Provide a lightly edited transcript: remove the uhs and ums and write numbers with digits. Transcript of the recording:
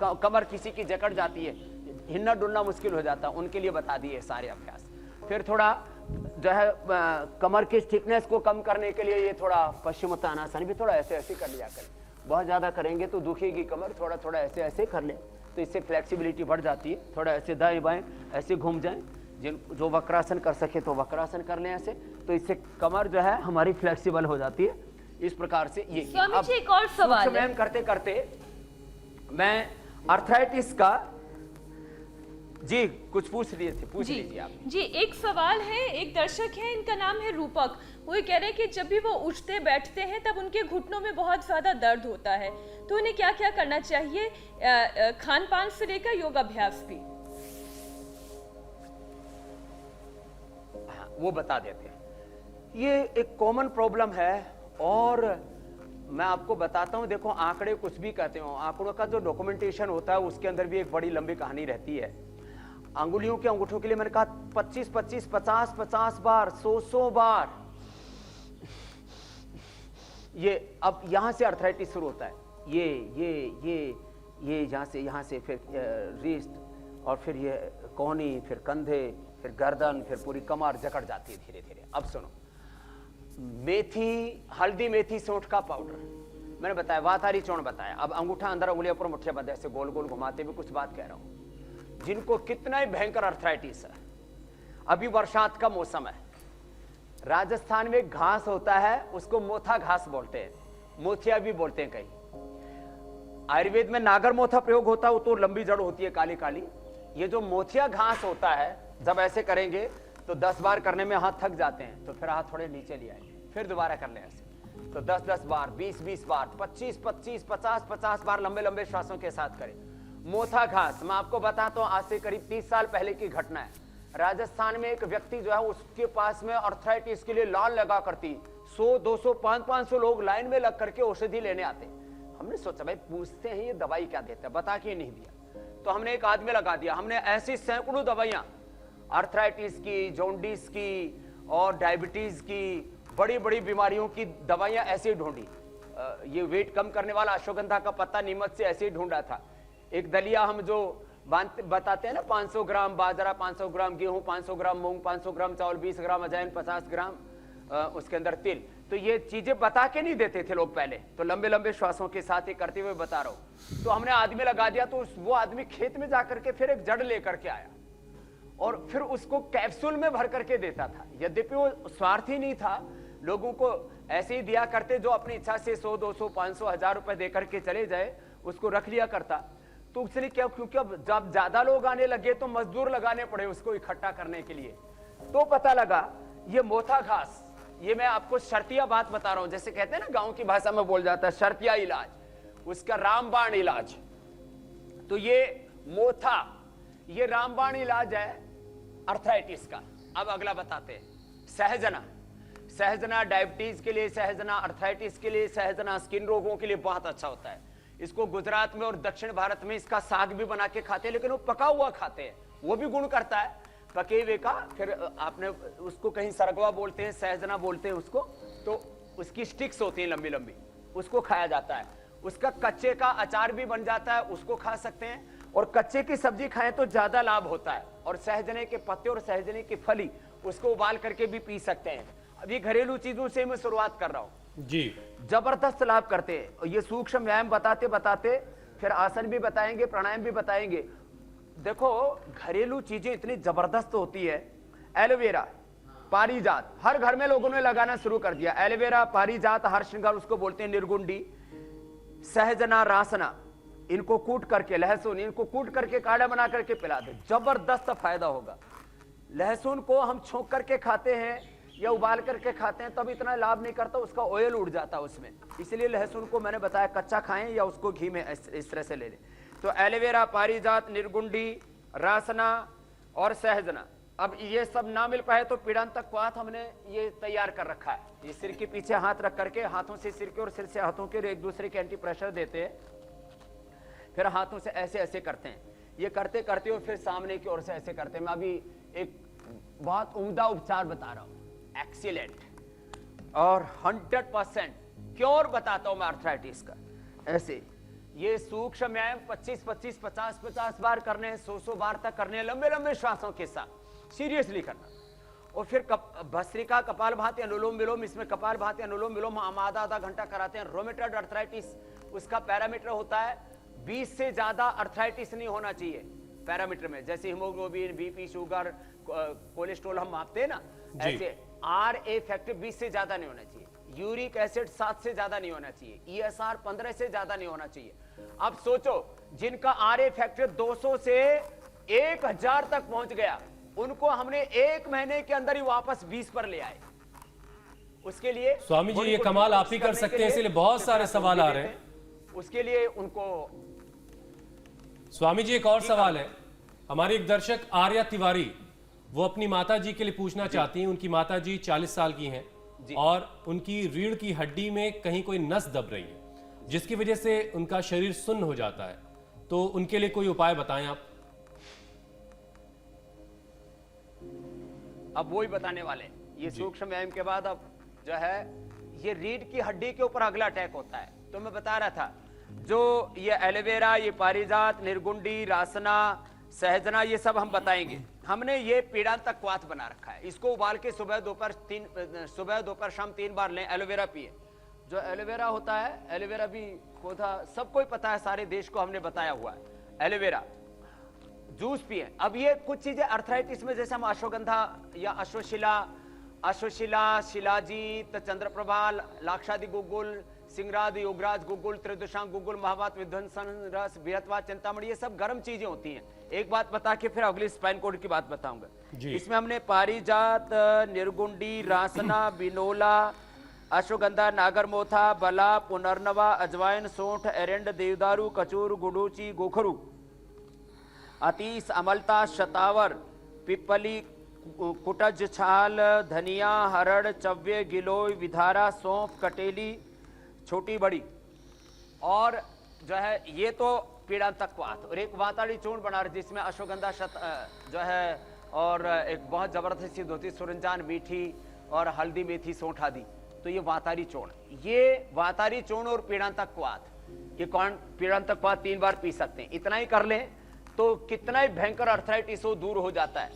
कमर किसी की जकड़ जाती है, हिलना डुलना मुश्किल हो जाता है, उनके लिए बता दिए सारे अभ्यास। फिर थोड़ा जो है कमर की थिकनेस को कम करने के लिए ये थोड़ा पश्चिमोत्तानासन भी थोड़ा ऐसे ऐसे कर लिया करें। बहुत ज़्यादा करेंगे तो दुखेगी कमर, थोड़ा थोड़ा ऐसे ऐसे कर लें तो इससे फ्लेक्सिबिलिटी बढ़ जाती है। थोड़ा ऐसे दाएं बाएं ऐसे घूम जाएं, जो वक्रासन कर सके तो वक्रासन कर लें ऐसे, तो इससे कमर जो है हमारी फ्लेक्सिबल हो जाती है। इस प्रकार से ये स्वामी जी एक और सवाल है। करते करते मैं अर्थराइटिस का जी कुछ पूछ रही थे, पूछ लीजिए आप। जी एक सवाल है, एक दर्शक है, इनका नाम है रूपक। वो ये कह रहे हैं कि जब भी वो उठते बैठते हैं तब उनके घुटनों में बहुत ज्यादा दर्द होता है, तो उन्हें क्या क्या करना चाहिए, खान पान से लेकर योगाभ्यास भी? हाँ, वो बता देते हैं। ये एक कॉमन प्रॉब्लम है और मैं आपको बताता हूं। देखो आंकड़े कुछ भी कहते हो, आंकड़ों का जो डॉक्यूमेंटेशन होता है उसके अंदर भी एक बड़ी लंबी कहानी रहती है। अंगुलियों के अंगूठों के लिए मैंने कहा 25 25 50 50 बार 100 बार। ये अब यहां से अर्थराइटिस शुरू होता है। ये यहां से फिर रिस्ट और फिर ये कोहनी, फिर कंधे, फिर गर्दन, फिर पूरी कमर जकड़ जाती है धीरे धीरे। अब सुनो, मेथी, हल्दी मेथी सौंठ का पाउडर मैंने बताया, वातारी चूर्ण बताया। अब अंगूठा अंदर, उंगलियों पर मुठ्ठियां बंद ऐसे गोल गोल घुमाते हुए कुछ बात कह रहा हूं। जिनको कितना ही भयंकर अर्थराइटिस है, अभी बरसात का मौसम है, राजस्थान में घास होता है उसको मोथा घास बोलते हैं, मोथिया भी बोलते हैं कहीं। आयुर्वेद में नागर मोथा प्रयोग होता है, वो तो लंबी जड़ होती है काली काली। ये जो मोथिया घास होता है, जब ऐसे करेंगे तो 10 बार करने में हाथ थक जाते हैं, तो फिर हाथ थोड़े नीचे ले आए, फिर दोबारा कर लें ऐसे। तो 10-10 बार, 20-20 बार, 25-25, 50-50 बार लंबे लंबे श्वासों के साथ करें। मोथा घास, मैं आपको बताता हूं, आज से करीब 30 साल पहले की घटना है। राजस्थान में एक व्यक्ति जो है उसके पास में अर्थराइटिस के लिए लाइन लगा करती 100, 200, 500 लोग लाइन में लग करके औषधि लेने आते। हमने सोचा भाई पूछते हैं ये दवाई क्या देता है, बता के नहीं दिया, तो हमने एक आदमी लगा दिया। हमने ऐसी सैकड़ों दवाइयां अर्थराइटिस की, जॉन्डिस की और डायबिटीज की, बड़ी बड़ी बीमारियों की दवाइयां ऐसे ही ढूंढी। ये वेट कम करने वाला अश्वगंधा का पत्ता नीमच से ऐसे ही ढूंढा था। एक दलिया हम जो बताते हैं ना, 500 ग्राम बाजरा, 500 ग्राम गेहूं, 500 ग्राम मूंग, 500 ग्राम चावल, 20 ग्राम अजवाइन, 50 ग्राम उसके अंदर तिल, तो ये चीजें बता के नहीं देते थे लोग पहले, तो लंबे लंबे श्वासों के साथ ही करते हुए बता रहा हूं। तो हमने आदमी लगा दिया, तो वो आदमी खेत में जाकर के फिर एक जड़ लेकर के आया और फिर उसको कैप्सूल में भर करके देता था। यद्यपि वो स्वार्थी नहीं था, लोगों को ऐसे ही दिया करते, जो अपनी इच्छा से 100, 200, 500, 1000 रुपए देकर के चले जाए, उसको रख लिया करता। तो उसने क्या, क्योंकि अब जब ज्यादा लोग आने लगे तो मजदूर लगाने पड़े उसको इकट्ठा करने के लिए, तो पता लगा ये मोथा घास, ये मैं आपको शर्तिया बात बता रहा हूं, जैसे कहते हैं ना गांव की भाषा में बोल जाता है शर्तिया इलाज, उसका रामबाण इलाज। तो ये मोथा, ये रामबाण इलाज है अर्थराइटिस का। अब अगला बताते हैं, सहजना। सहजना डायबिटीज के लिए, सहजना अर्थराइटिस के लिए, सहजना स्किन रोगों के लिए बहुत अच्छा होता है। इसको गुजरात में और दक्षिण भारत में इसका साग भी बना के खाते हैं, लेकिन वो पका हुआ खाते हैं, वो भी गुण करता है पके हुए का। फिर आपने उसको कहीं सरगवा बोलते हैं, सहजना बोलते हैं उसको, तो उसकी स्टिक्स होती हैं लंबी लंबी, उसको खाया जाता है। उसका कच्चे का अचार भी बन जाता है, उसको खा सकते हैं, और कच्चे की सब्जी खाएं तो ज्यादा लाभ होता है। और सहजने के पत्ते और सहजने की फली, उसको उबाल करके भी पी सकते हैं। अभी घरेलू चीजों से मैं शुरुआत कर रहा हूं जी, जबरदस्त लाभ करते हैं। ये सूक्ष्म व्यायाम बताते बताते फिर आसन भी बताएंगे, प्राणायाम भी बताएंगे। देखो घरेलू चीजें इतनी जबरदस्त होती है। एलोवेरा, पारिजात, हर घर में लोगों ने लगाना शुरू कर दिया। एलोवेरा, पारिजात, हरशृंगार उसको बोलते हैं, निर्गुंडी, सहजना, रासना, इनको कूट करके, लहसुन, इनको कूट करके काढ़ा बना करके पिला दे, जबरदस्त फायदा होगा। लहसुन को हम छोंक करके खाते हैं या उबाल करके खाते हैं तब इतना लाभ नहीं करता, उसका ऑयल उड़ जाता उसमें, इसलिए लहसुन को मैंने बताया कच्चा खाएं या उसको घी में इस तरह से ले लें। तो एलोवेरा, पारिजात, निर्गुंडी, रासना और सहजना। अब ये सब ना मिल पाए तो पीड़ांतक क्वाथ हमने ये तैयार कर रखा है। ये सिर के पीछे हाथ रख करके हाथों से सिर के और सिर से हाथों के एक दूसरे के एंटी प्रेशर देते हैं, फिर हाथों से ऐसे ऐसे करते हैं। ये करते करते हो फिर सामने की ओर से ऐसे करते हैं। मैं अभी एक बहुत उम्दा उपचार बता रहा हूं, एक्सीलेंट और 100% क्योर बताता हूं मैं अर्थराइटिस का। ऐसे ये सूक्ष्म व्यायाम 25-25, 50-50 बार करने हैं, 100-100 बार तक करने हैं, लंबे लंबे श्वासों के साथ सीरियसली करना। और फिर भस्त्रिका, कपालभाति, अनुलोम विलोम, इसमें कपालभाति, अनुलोम विलोम हम आधा घंटा कराते हैं। रोमेटॉइड अर्थराइटिस, उसका पैरामीटर होता है 20 से ज्यादा अर्थराइटिस नहीं होना चाहिए पैरामीटर में, जैसे हीमोग्लोबिन, बीपी, शुगर, कोलेस्ट्रॉल हम मापते हैं ना, ऐसे RA फैक्टर 20 से ज्यादा नहीं होना चाहिए, यूरिक एसिड 7 से ज्यादा नहीं होना चाहिए, ESR 15 से ज्यादा नहीं होना चाहिए। अब सोचो जिनका RA फैक्टर 200 से 1000 तक पहुंच गया, उनको हमने 1 महीने के अंदर ही वापस 20 पर ले आए। उसके लिए स्वामी जी ये कमाल आप ही कर सकते हैं, इसलिए बहुत सारे सवाल आ रहे हैं। उसके लिए उनको स्वामी जी एक और सवाल है, हमारी एक दर्शक आर्या तिवारी, वो अपनी माता जी के लिए पूछना चाहती हैं। उनकी माता जी 40 साल की हैं और उनकी रीढ़ की हड्डी में कहीं कोई नस दब रही है, जिसकी वजह से उनका शरीर सुन्न हो जाता है, तो उनके लिए कोई उपाय बताएं आप। अब वही बताने वाले हैं। ये सूक्ष्म व्यायाम के बाद अब जो है ये रीढ़ की हड्डी के ऊपर अगला अटैक होता है। तो मैं बता रहा था जो ये एलोवेरा, ये पारिजात, निर्गुंडी, रासना, सहजना, ये सब हम बताएंगे। हमने ये पीड़ांतक क्वाथ बना रखा है, इसको उबाल के सुबह दोपहर शाम 3 बार लें। एलोवेरा पिए। जो एलोवेरा होता है, एलोवेरा भी पौधा सबको ही पता है, सारे देश को हमने बताया हुआ है। एलोवेरा जूस पिए। अब ये कुछ चीजें अर्थराइटिस में, जैसे हम अश्वगंधा या अश्वशिला, शिलाजीत, चंद्रप्रभा, लाक्षादि गुगुल, सिंगराद, योगराज गुगुल, त्रिदुशांग गुगुल, महावात, विध्वंसन रस, बृहत्वा, चिंतामणि, ये सब गर्म चीजें होती हैं। एक बात बता के फिर अगली स्पाइन कोड की बात बताऊंगा। इसमें हमने पारिजात, निर्गुंडी, रासना, बिनोला, अश्वगंधा, नागरमोथा, बला, पुनर्नवा, अजवाइन, सौंठ, एरंड, देवदारू, कचूर, गुडूची, गोखरू, अतीस, अमलता, शतावर, पिपली, कुटज, छाल, धनिया, हरड़, चव्य, गिलोय, विधारा, सौंफ, कटेली, छोटी बड़ी, और जो है ये तो पीड़ांतक क्वाथ। और एक वाताड़ी चूर्ण बना रहे जिसमें अश्वगंधा जो है, और एक बहुत जबरदस्त चीज होती है सुरंजान, मीठी, और हल्दी, मेथी, सौंठ आदि। तो ये वाताड़ी चूर्ण, ये वाताड़ी चूर्ण और पीड़ांतक क्वाथ, ये कौन पीड़ांतक क्वाथ 3 बार पी सकते हैं। इतना ही कर लें तो कितना ही भयंकर अर्थराइटिस हो दूर हो जाता है।